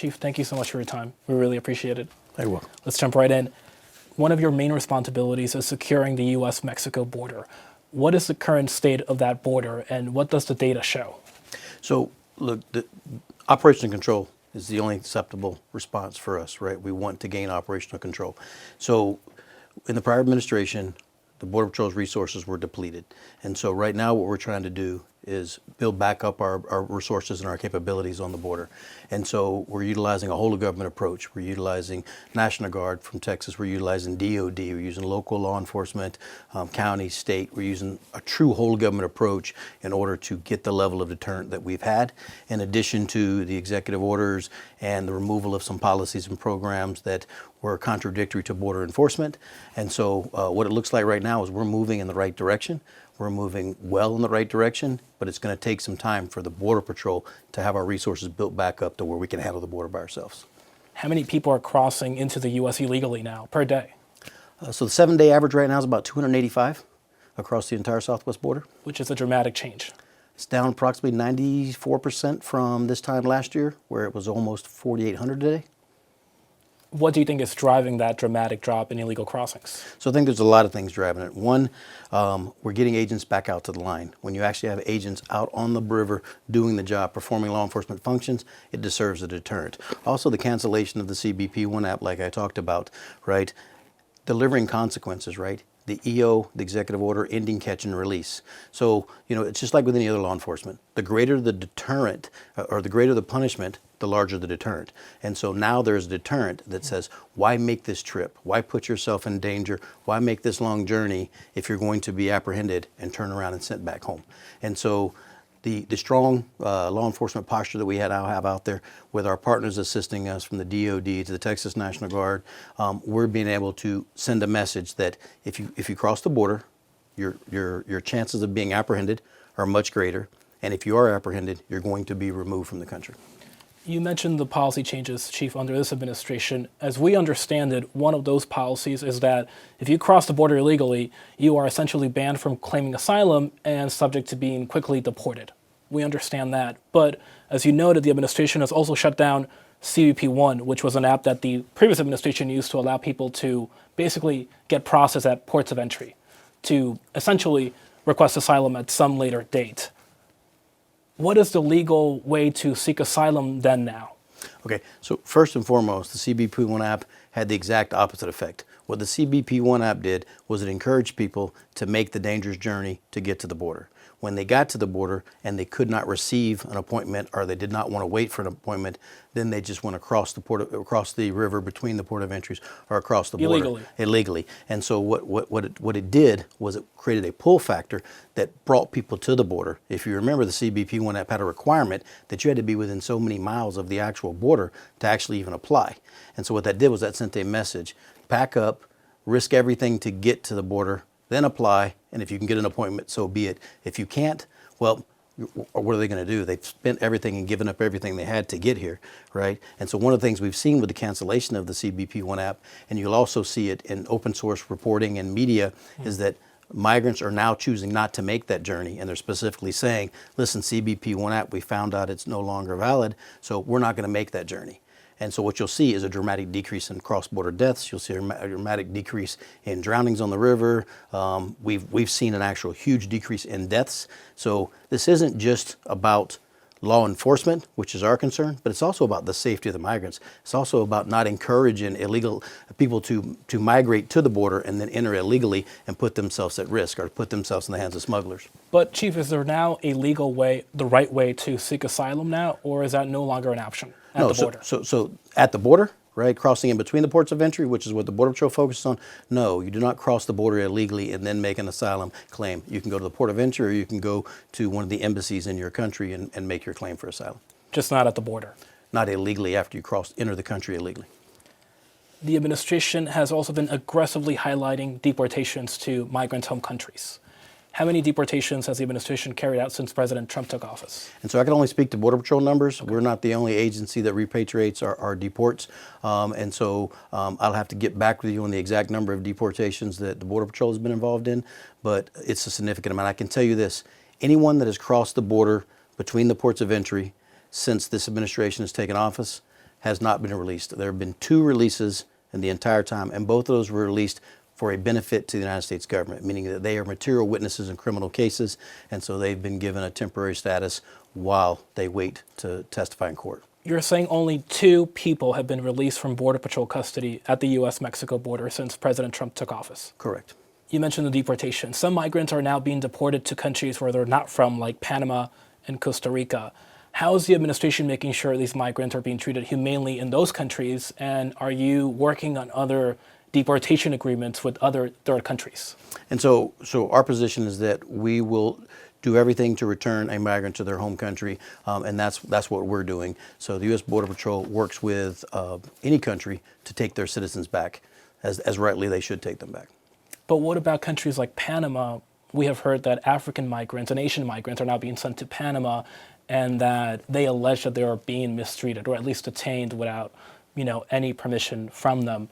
Chief, thank you so much for your time. We really appreciate it. You're welcome. Let's jump right in. One of your main responsibilities is securing the U.S.-Mexico border. What is the current state of that border, and what does the data show? So, look, the operational control is the only acceptable response for us, right? We want to gain operational control. So, in the prior administration, the Border Patrol's resources were depleted. And so right now what we're trying to do is build back up our resources and our capabilities on the border. And so we're utilizing a whole of government approach. We're utilizing National Guard from Texas. We're utilizing DOD. We're using local law enforcement, county, state. We're using a true whole of government approach in order to get the level of deterrent that we've had, in addition to the executive orders and the removal of some policies and programs that were contradictory to border enforcement. And so what it looks like right now is we're moving in the right direction. We're moving well in the right direction, but it's going to take some time for the Border Patrol to have our resources built back up to where we can handle the border by ourselves. How many people are crossing into the U.S. illegally now per day? So the 7-day average right now is about 285 across the entire southwest border. Which is a dramatic change. It's down approximately 94% from this time last year, where it was almost 4,800 a day. What do you think is driving that dramatic drop in illegal crossings? So I think there's a lot of things driving it. One, we're getting agents back out to the line. When you actually have agents out on the river doing the job, performing law enforcement functions, it deserves a deterrent. Also, the cancellation of the CBP-1 app, like I talked about, right? Delivering consequences, right? The EO, the executive order, ending catch and release. So, you know, it's just like with any other law enforcement. The greater the deterrent, or the greater the punishment, the larger the deterrent. And so now there's a deterrent that says, why make this trip? Why put yourself in danger? Why make this long journey if you're going to be apprehended and turned around and sent back home? And so the strong law enforcement posture that we now have out there with our partners assisting us from the DOD to the Texas National Guard, we're being able to send a message that if you cross the border, your chances of being apprehended are much greater. And if you are apprehended, you're going to be removed from the country. You mentioned the policy changes, Chief, under this administration. As we understand it, one of those policies is that if you cross the border illegally, you are essentially banned from claiming asylum and subject to being quickly deported. We understand that. But as you noted, the administration has also shut down CBP-1, which was an app that the previous administration used to allow people to basically get processed at ports of entry, to essentially request asylum at some later date. What is the legal way to seek asylum then now? Okay, so first and foremost, the CBP-1 app had the exact opposite effect. What the CBP-1 app did was it encouraged people to make the dangerous journey to get to the border. When they got to the border and they could not receive an appointment or they did not want to wait for an appointment, then they just went across the river between the port of entries or across the border illegally. And so what it did was it created a pull factor that brought people to the border. If you remember, the CBP-1 app had a requirement that you had to be within so many miles of the actual border to actually even apply. And so what that did was that sent a message: pack up, risk everything to get to the border, then apply, and if you can get an appointment, so be it. If you can't, well, what are they going to do? They've spent everything and given up everything they had to get here, right? And so one of the things we've seen with the cancellation of the CBP-1 app, and you'll also see it in open source reporting and media, is that migrants are now choosing not to make that journey, and they're specifically saying, listen, CBP-1 app, we found out it's no longer valid, so we're not going to make that journey. And so what you'll see is a dramatic decrease in cross-border deaths. You'll see a dramatic decrease in drownings on the river. We've seen an actual huge decrease in deaths. So this isn't just about law enforcement, which is our concern, but it's also about the safety of the migrants. It's also about not encouraging illegal people to migrate to the border and then enter illegally and put themselves at risk or put themselves in the hands of smugglers. But Chief, is there now a legal way, the right way to seek asylum now, or is that no longer an option at the border? So at the border, right, crossing in between the ports of entry, which is what the Border Patrol focuses on, no, you do not cross the border illegally and then make an asylum claim. You can go to the port of entry or you can go to one of the embassies in your country and make your claim for asylum. Just not at the border? Not illegally after you enter the country illegally. The administration has also been aggressively highlighting deportations to migrant home countries. How many deportations has the administration carried out since President Trump took office? And so I can only speak to Border Patrol numbers. Okay. We're not the only agency that repatriates our deports. And so I'll have to get back with you on the exact number of deportations that the Border Patrol has been involved in, but it's a significant amount. I can tell you this, anyone that has crossed the border between the ports of entry since this administration has taken office has not been released. There have been 2 releases in the entire time, and both of those were released for a benefit to the United States government, meaning that they are material witnesses in criminal cases, and so they've been given a temporary status while they wait to testify in court. You're saying only 2 people have been released from Border Patrol custody at the U.S.-Mexico border since President Trump took office. Correct. You mentioned the deportation. Some migrants are now being deported to countries where they're not from, like Panama and Costa Rica. How is the administration making sure these migrants are being treated humanely in those countries? And are you working on other deportation agreements with other third countries? And so our position is that we will do everything to return a migrant to their home country, and that's what we're doing. So the U.S. Border Patrol works with any country to take their citizens back, as rightly they should take them back. But what about countries like Panama? We have heard that African migrants and Asian migrants are now being sent to Panama, and that they allege that they are being mistreated, or at least detained without, any permission from them.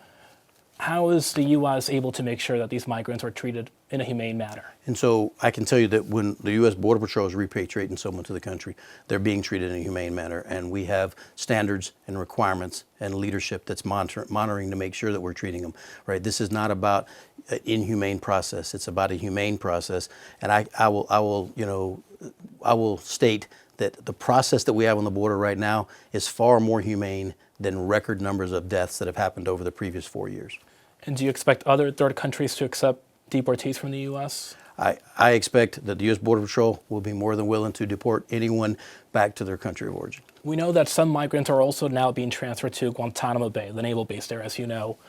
How is the U.S. able to make sure that these migrants are treated in a humane manner? And so I can tell you that when the U.S. Border Patrol is repatriating someone to the country, they're being treated in a humane manner. And we have standards and requirements and leadership that's monitoring to make sure that we're treating them right. This is not about an inhumane process. It's about a humane process. And I will state that the process that we have on the border right now is far more humane than record numbers of deaths that have happened over the previous 4 years. And do you expect other third countries to accept deportees from the U.S.? I expect that the U.S. Border Patrol will be more than willing to deport anyone back to their country of origin. We know that some migrants are also now being transferred to Guantanamo Bay, the naval base there, as you know.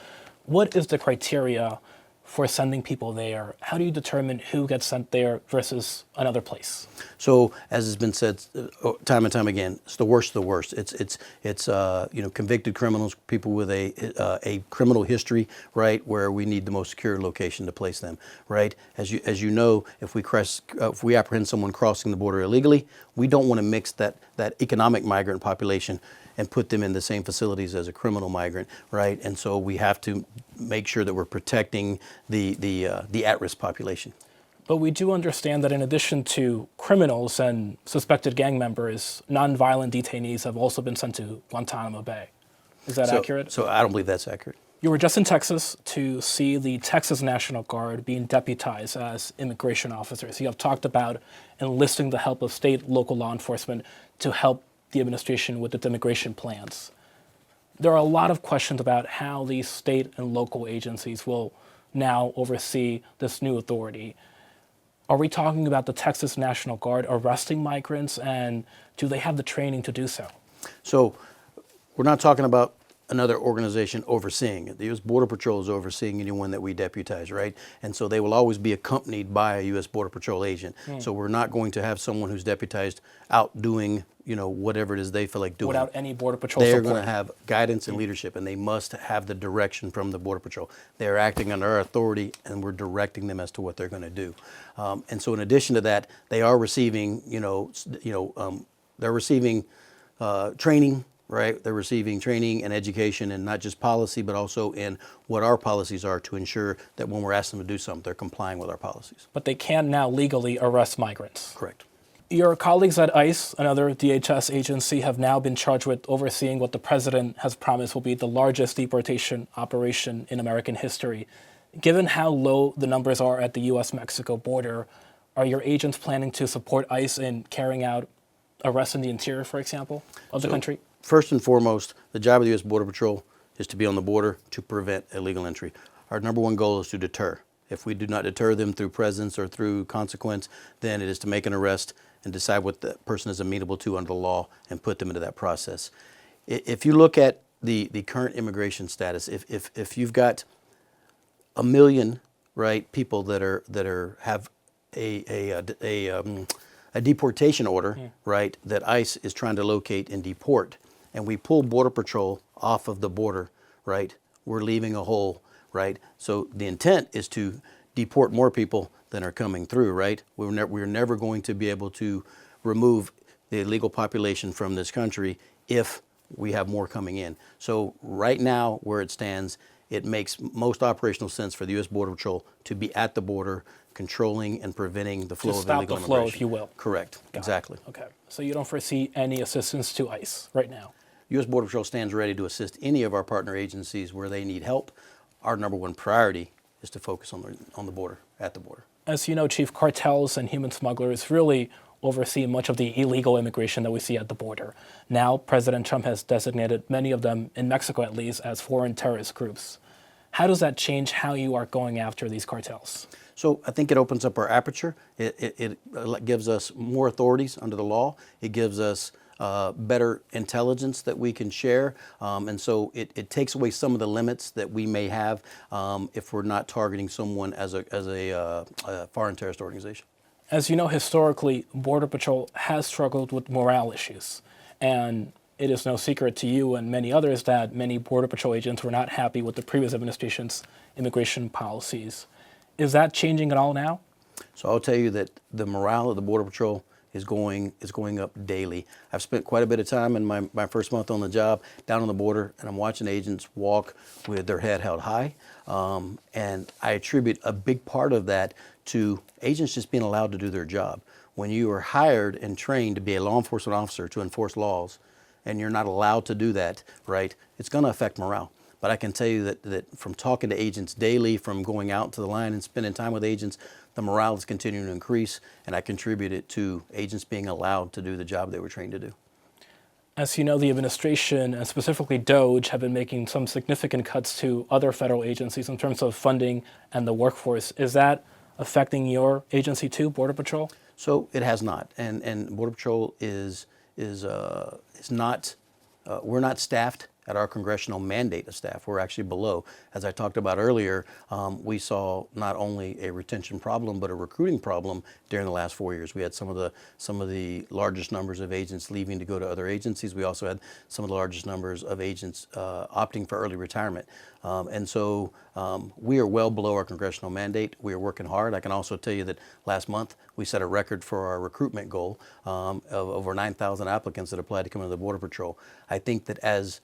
What is the criteria for sending people there? How do you determine who gets sent there versus another place? So, as has been said time and time again, it's the worst of the worst. It's convicted criminals, people with a criminal history, right, where we need the most secure location to place them, right. As you know, if we apprehend someone crossing the border illegally, we don't want to mix that economic migrant population and put them in the same facilities as a criminal migrant, right? And so we have to make sure that we're protecting the at-risk population. But we do understand that in addition to criminals and suspected gang members, nonviolent detainees have also been sent to Guantanamo Bay. Is that accurate? So I don't believe that's accurate. You were just in Texas to see the Texas National Guard being deputized as immigration officers. You have talked about enlisting the help of state, local law enforcement to help the administration with its immigration plans. There are a lot of questions about how these state and local agencies will now oversee this new authority. Are we talking about the Texas National Guard arresting migrants, and do they have the training to do so? So we're not talking about another organization overseeing it. The U.S. Border Patrol is overseeing anyone that we deputize, right? And so they will always be accompanied by a U.S. Border Patrol agent. So we're not going to have someone who's deputized out doing, whatever it is they feel like doing. Without any Border Patrol support. They're going to have guidance and leadership, and they must have the direction from the Border Patrol. They're acting under our authority, and we're directing them as to what they're going to do. And so in addition to that, they are receiving, they're receiving training. Right, they're receiving training and education, and not just policy, but also in what our policies are to ensure that when we're asking them to do something, they're complying with our policies. But they can now legally arrest migrants. Correct. Your colleagues at ICE, another DHS agency, have now been charged with overseeing what the president has promised will be the largest deportation operation in American history. Given how low the numbers are at the U.S.-Mexico border, are your agents planning to support ICE in carrying out arrests in the interior, for example, of the country? First and foremost, the job of the U.S. Border Patrol is to be on the border to prevent illegal entry. Our number one goal is to deter. If we do not deter them through presence or through consequence, then it is to make an arrest and decide what the person is amenable to under the law and put them into that process. If you look at the current immigration status, if you've got 1 million, right, people that have a deportation order, right, that ICE is trying to locate and deport, and we pull Border Patrol off of the border, right, we're leaving a hole, right? So the intent is to deport more people than are coming through, right? We're never going to be able to remove the illegal population from this country if we have more coming in. So right now, where it stands, it makes most operational sense for the U.S. Border Patrol to be at the border, controlling and preventing the flow of illegal immigration. To stop the flow, if you will. Correct. Exactly. Okay. So you don't foresee any assistance to ICE right now? U.S. Border Patrol stands ready to assist any of our partner agencies where they need help. Our number one priority is to focus on the border, at the border. As you know, Chief, cartels and human smugglers really oversee much of the illegal immigration that we see at the border. Now, President Trump has designated many of them, in Mexico at least, as foreign terrorist groups. How does that change how you are going after these cartels? So I think it opens up our aperture. It gives us more authorities under the law. It gives us better intelligence that we can share. And so it takes away some of the limits that we may have if we're not targeting someone as a foreign terrorist organization. As you know, historically, Border Patrol has struggled with morale issues. And it is no secret to you and many others that many Border Patrol agents were not happy with the previous administration's immigration policies. Is that changing at all now? So I'll tell you that the morale of the Border Patrol is going up daily. I've spent quite a bit of time in my first month on the job down on the border, and I'm watching agents walk with their head held high. And I attribute a big part of that to agents just being allowed to do their job. When you are hired and trained to be a law enforcement officer to enforce laws, and you're not allowed to do that, right, it's going to affect morale. But I can tell you that from talking to agents daily, from going out to the line and spending time with agents, the morale is continuing to increase, and I contribute it to agents being allowed to do the job they were trained to do. As you know, the administration, and specifically DOJ, have been making some significant cuts to other federal agencies in terms of funding and the workforce. Is that affecting your agency too, Border Patrol? So it has not, and Border Patrol is not. We're not staffed at our congressional mandate of staff. We're actually below. As I talked about earlier, we saw not only a retention problem, but a recruiting problem during the last 4 years. We had some of the largest numbers of agents leaving to go to other agencies. We also had some of the largest numbers of agents opting for early retirement. And so we are well below our congressional mandate. We are working hard. I can also tell you that last month we set a record for our recruitment goal of over 9,000 applicants that applied to come into the Border Patrol. I think that as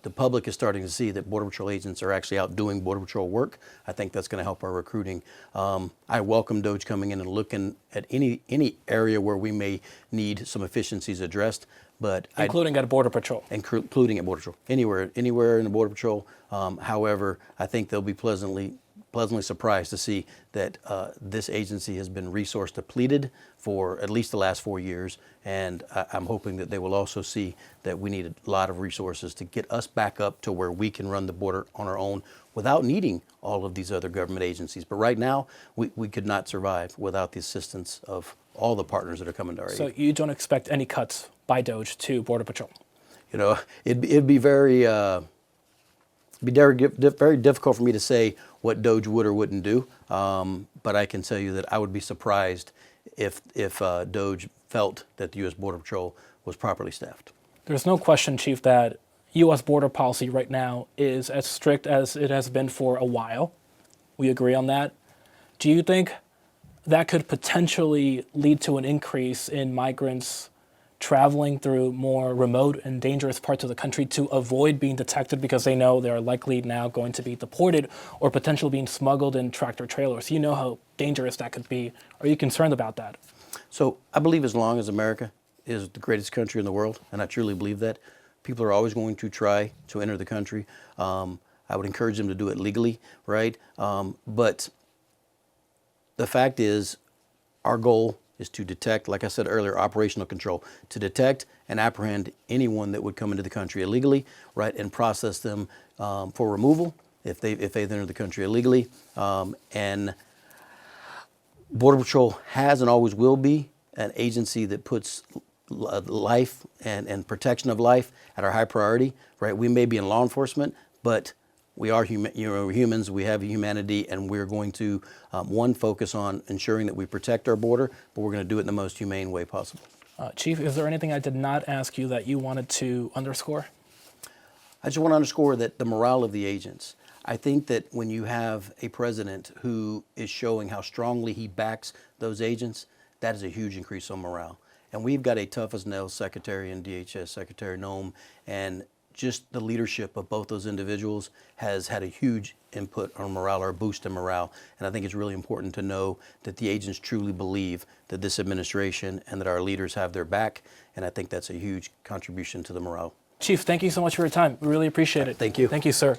the public is starting to see that Border Patrol agents are actually out doing Border Patrol work, I think that's going to help our recruiting. I welcome DOJ coming in and looking at any area where we may need some efficiencies addressed. But including at Border Patrol. Including at Border Patrol. Anywhere in the Border Patrol. However, I think they'll be pleasantly surprised to see that this agency has been resource depleted for at least the last 4 years, and I'm hoping that they will also see that we need a lot of resources to get us back up to where we can run the border on our own without needing all of these other government agencies. But right now, we could not survive without the assistance of all the partners that are coming to our aid. So you don't expect any cuts by DOJ to Border Patrol? You know, it'd be very very difficult for me to say what DOJ would or wouldn't do, but I can tell you that I would be surprised if DOJ felt that the U.S. Border Patrol was properly staffed. There's no question, Chief, that U.S. border policy right now is as strict as it has been for a while. We agree on that. Do you think that could potentially lead to an increase in migrants traveling through more remote and dangerous parts of the country to avoid being detected because they know they're likely now going to be deported or potentially being smuggled in tractor trailers? You know how dangerous that could be. Are you concerned about that? So I believe as long as America is the greatest country in the world, and I truly believe that, people are always going to try to enter the country. I would encourage them to do it legally, right? But the fact is, our goal is to detect, like I said earlier, operational control, to detect and apprehend anyone that would come into the country illegally, right, and process them for removal if they've entered the country illegally. And Border Patrol has and always will be an agency that puts life and protection of life at our high priority, right? We may be in law enforcement, but we are humans, we have humanity, and we're going to, focus on ensuring that we protect our border, but we're going to do it in the most humane way possible. Chief, is there anything I did not ask you that you wanted to underscore? I just want to underscore that the morale of the agents. I think that when you have a president who is showing how strongly he backs those agents, that is a huge increase on morale. And we've got a tough as nails secretary and DHS Secretary Nome, and just the leadership of both those individuals has had a huge input on morale, or a boost in morale. And I think it's really important to know that the agents truly believe that this administration and that our leaders have their back. And I think that's a huge contribution to the morale Chief, thank you so much for your time. We really appreciate it. Thank you. Thank you, sir.